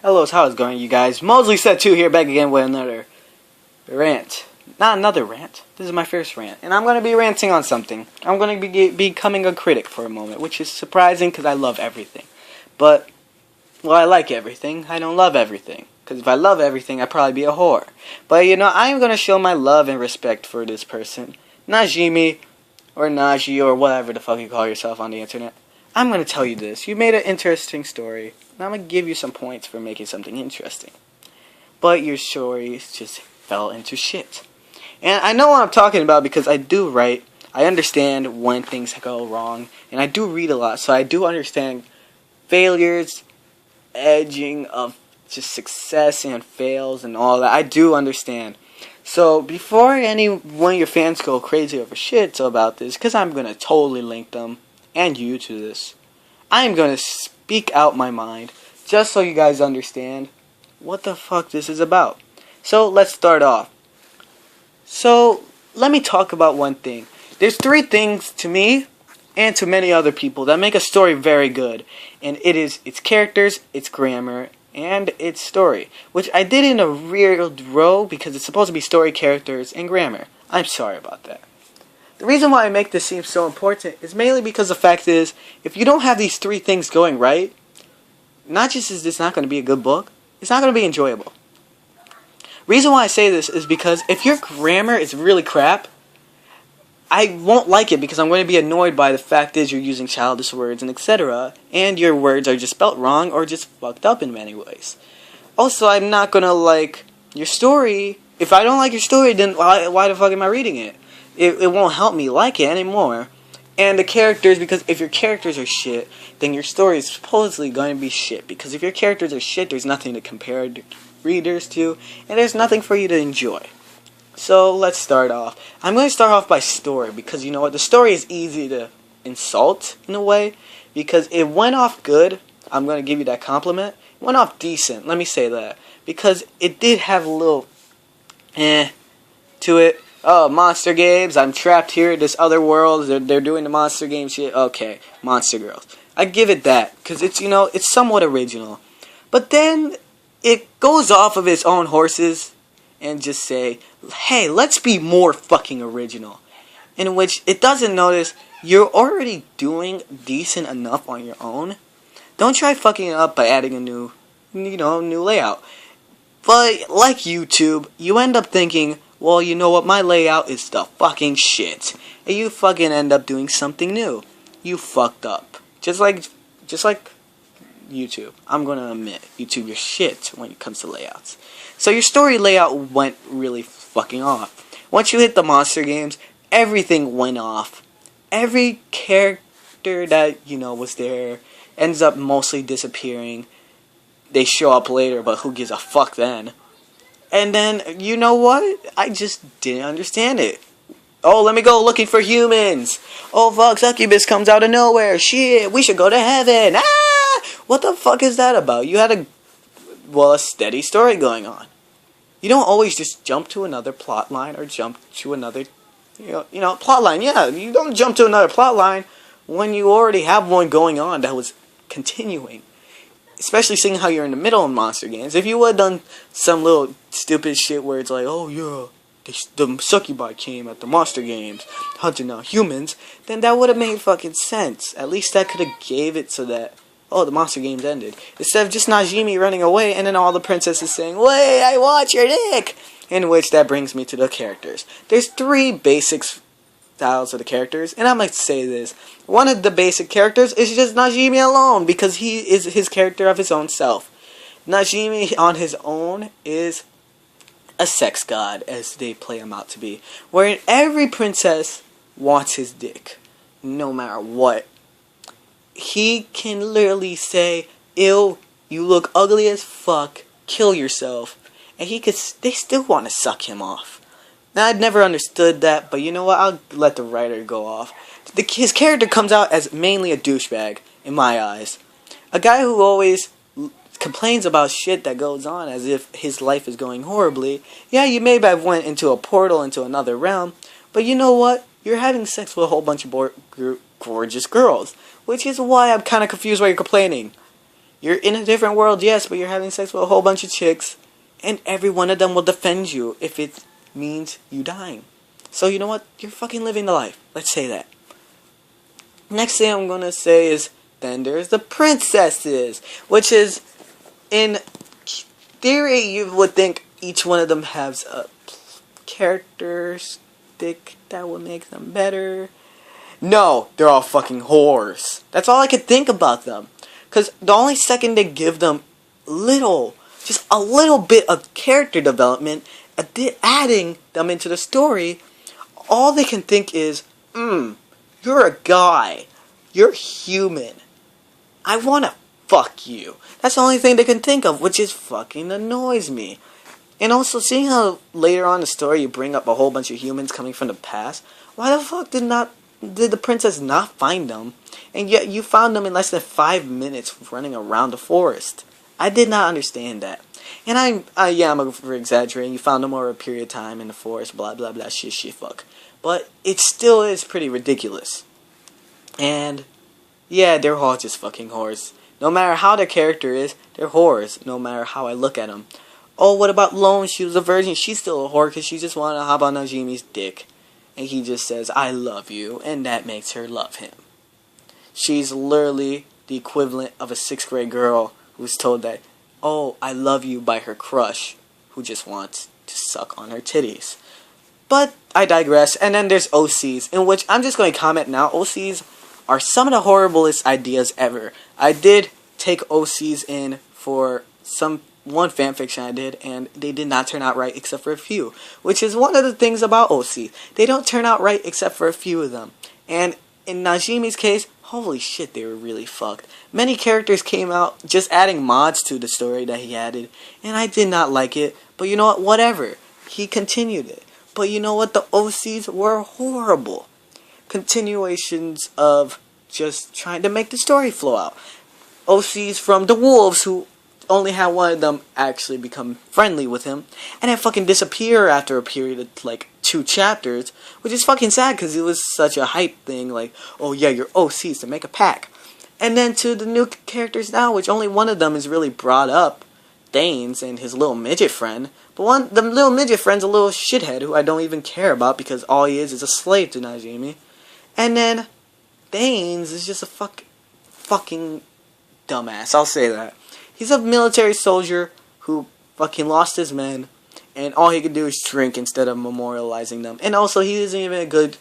Hello, how's it going, you guys? Mosley said 2 here, back again with another rant. Not another rant. This is my first rant, and I'm going to be ranting on something. I'm going to be becoming a critic for a moment, which is surprising because I love everything. But, well, I like everything. I don't love everything. Because if I love everything, I'd probably be a whore. But, I'm going to show my love and respect for this person. Najee, or Najee, or whatever the fuck you call yourself on the internet. I'm going to tell you this. You made an interesting story. And I'm going to give you some points for making something interesting. But your story just fell into shit. And I know what I'm talking about because I do write. I understand when things go wrong. And I do read a lot. So I do understand failures, edging of just success and fails and all that. I do understand. So before any one of your fans go crazy over shit about this, because I'm going to totally link them and you to this, I'm going to speak out my mind just so you guys understand what the fuck this is about. So let's start off. So let me talk about one thing. There's 3 things to me and to many other people that make a story very good. And it is its characters, its grammar, and its story. Which I did in a weird row because it's supposed to be story, characters, and grammar. I'm sorry about that. The reason why I make this seem so important is mainly because the fact is, if you don't have these 3 things going right, not just is this not going to be a good book, it's not going to be enjoyable. Reason why I say this is because if your grammar is really crap, I won't like it because I'm going to be annoyed by the fact is you're using childish words and etc. And your words are just spelt wrong or just fucked up in many ways. Also, I'm not going to like your story. If I don't like your story, then why the fuck am I reading it? It won't help me like it anymore. And the characters, because if your characters are shit, then your story is supposedly going to be shit. Because if your characters are shit, there's nothing to compare readers to, and there's nothing for you to enjoy. So let's start off. I'm going to start off by story, because you know what? The story is easy to insult, in a way, because it went off good. I'm going to give you that compliment. It went off decent, let me say that. Because it did have a little to it. Oh, monster games, I'm trapped here in this other world, they're doing the monster game shit, okay, monster girls. I give it that, because it's somewhat original. But then, it goes off of its own horses, and just say, hey, let's be more fucking original. In which, it doesn't notice, you're already doing decent enough on your own. Don't try fucking it up by adding a new layout. But, like YouTube, you end up thinking, well, you know what, my layout is the fucking shit. And you fucking end up doing something new. You fucked up. Just like YouTube. I'm gonna admit, YouTube, you're shit when it comes to layouts. So your story layout went really fucking off. Once you hit the monster games, everything went off. Every character that, was there ends up mostly disappearing. They show up later, but who gives a fuck then? And then, you know what? I just didn't understand it. Oh, let me go looking for humans. Oh, fuck, Succubus comes out of nowhere. Shit, we should go to heaven. Ah! What the fuck is that about? You had a steady story going on. You don't always just jump to another plot line or jump to another, plot line. Yeah, you don't jump to another plot line when you already have one going on that was continuing. Especially seeing how you're in the middle of monster games. If you would have done some little stupid shit where it's like, oh yeah, the succubi came at the monster games, hunting down humans, then that would have made fucking sense. At least that could have gave it so that, oh, the monster games ended. Instead of just Najee running away and then all the princesses saying, wait, I want your dick! In which that brings me to the characters. There's 3 basic styles of the characters, and I might say this. One of the basic characters is just Najee alone, because he is his character of his own self. Najee on his own is a sex god, as they play him out to be, wherein every princess wants his dick, no matter what. He can literally say, ew, you look ugly as fuck, kill yourself, and they still want to suck him off. Now, I'd never understood that, but you know what, I'll let the writer go off. His character comes out as mainly a douchebag, in my eyes. A guy who always complains about shit that goes on as if his life is going horribly. Yeah, you may have went into a portal into another realm, but you know what? You're having sex with a whole bunch of gorgeous girls, which is why I'm kind of confused why you're complaining. You're in a different world, yes, but you're having sex with a whole bunch of chicks, and every one of them will defend you if it means you dying. So you know what? You're fucking living the life. Let's say that. Next thing I'm gonna say is, then there's the princesses, which is, in theory, you would think each one of them has a characteristic that would make them better. No, they're all fucking whores. That's all I could think about them. Because the only second they give them just a little bit of character development, adding them into the story, all they can think is, you're a guy. You're human. I want to fuck you. That's the only thing they can think of, which is fucking annoys me. And also, seeing how later on in the story you bring up a whole bunch of humans coming from the past, why the fuck did the princess not find them? And yet you found them in less than 5 minutes running around the forest. I did not understand that. And I'm over exaggerating. You found them over a period of time in the forest, blah blah blah, shit fuck. But it still is pretty ridiculous. And yeah, they're all just fucking whores. No matter how their character is, they're whores. No matter how I look at them. Oh, what about Lone? She was a virgin. She's still a whore because she just wanted to hop on Najee's dick. And he just says, I love you. And that makes her love him. She's literally the equivalent of a 6th grade girl who's told that, oh, I love you by her crush, who just wants to suck on her titties. But I digress. And then there's OCs, in which I'm just going to comment now. OCs are some of the horriblest ideas ever. I did take OCs in for one fanfiction I did, and they did not turn out right except for a few, which is one of the things about OC. They don't turn out right except for a few of them. And in Najee's case, holy shit, they were really fucked. Many characters came out just adding mods to the story that he added, and I did not like it, but you know what, whatever. He continued it. But you know what, the OCs were horrible. Continuations of just trying to make the story flow out. OCs from the Wolves, who only had one of them actually become friendly with him, and then fucking disappear after a period of like 2 chapters, which is fucking sad because it was such a hype thing, like, oh yeah, you're OCs to make a pack. And then to the new characters now, which only one of them is really brought up, Danes and his little midget friend, but the little midget friend's a little shithead who I don't even care about because all he is a slave to Najee. And then Danes is just a fucking dumbass, I'll say that. He's a military soldier who fucking lost his men, and all he could do is drink instead of memorializing them. And also, he isn't even a good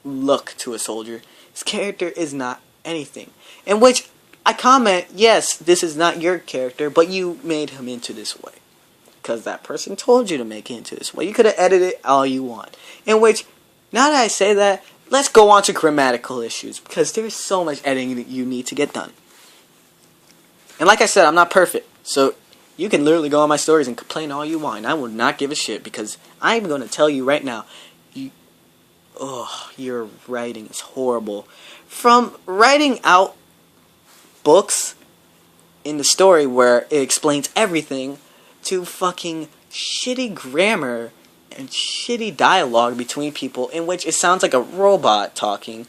look to a soldier. His character is not anything. In which I comment, yes, this is not your character, but you made him into this way. Because that person told you to make it into this way. You could have edited it all you want. In which, now that I say that, let's go on to grammatical issues, because there's so much editing that you need to get done. And like I said, I'm not perfect, so you can literally go on my stories and complain all you want, and I will not give a shit, because I'm going to tell you right now, your writing is horrible. From writing out books in the story where it explains everything, to fucking shitty grammar and shitty dialogue between people in which it sounds like a robot talking,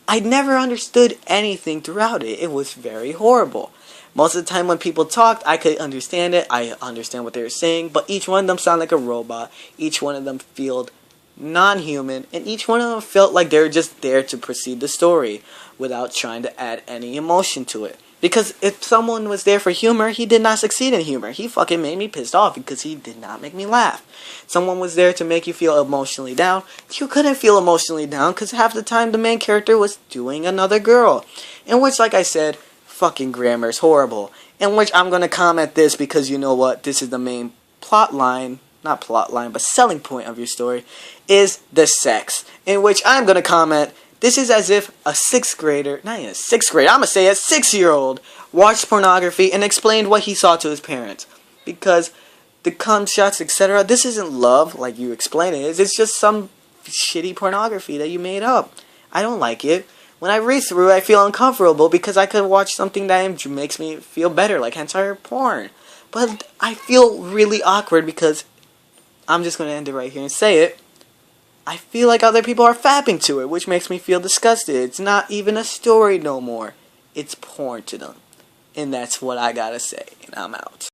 I never understood anything throughout it. It was very horrible. Most of the time when people talked, I could understand it. I understand what they were saying. But each one of them sounded like a robot. Each one of them felt non-human. And each one of them felt like they were just there to proceed the story without trying to add any emotion to it. Because if someone was there for humor, he did not succeed in humor. He fucking made me pissed off because he did not make me laugh. Someone was there to make you feel emotionally down. You couldn't feel emotionally down because half the time the main character was doing another girl. In which, like I said, fucking grammar is horrible. In which I'm going to comment this because you know what? This is the main plot line. Not plot line, but selling point of your story. Is the sex. In which I'm going to comment, this is as if a 6th grader, not even a 6th grader, I'm going to say a 6-year-old, watched pornography and explained what he saw to his parents. Because the cum shots, etc., this isn't love like you explain it is. It's just some shitty pornography that you made up. I don't like it. When I read through it, I feel uncomfortable because I could watch something that makes me feel better, like hentai porn. But I feel really awkward because, I'm just going to end it right here and say it, I feel like other people are fapping to it, which makes me feel disgusted. It's not even a story no more. It's porn to them. And that's what I gotta say. And I'm out.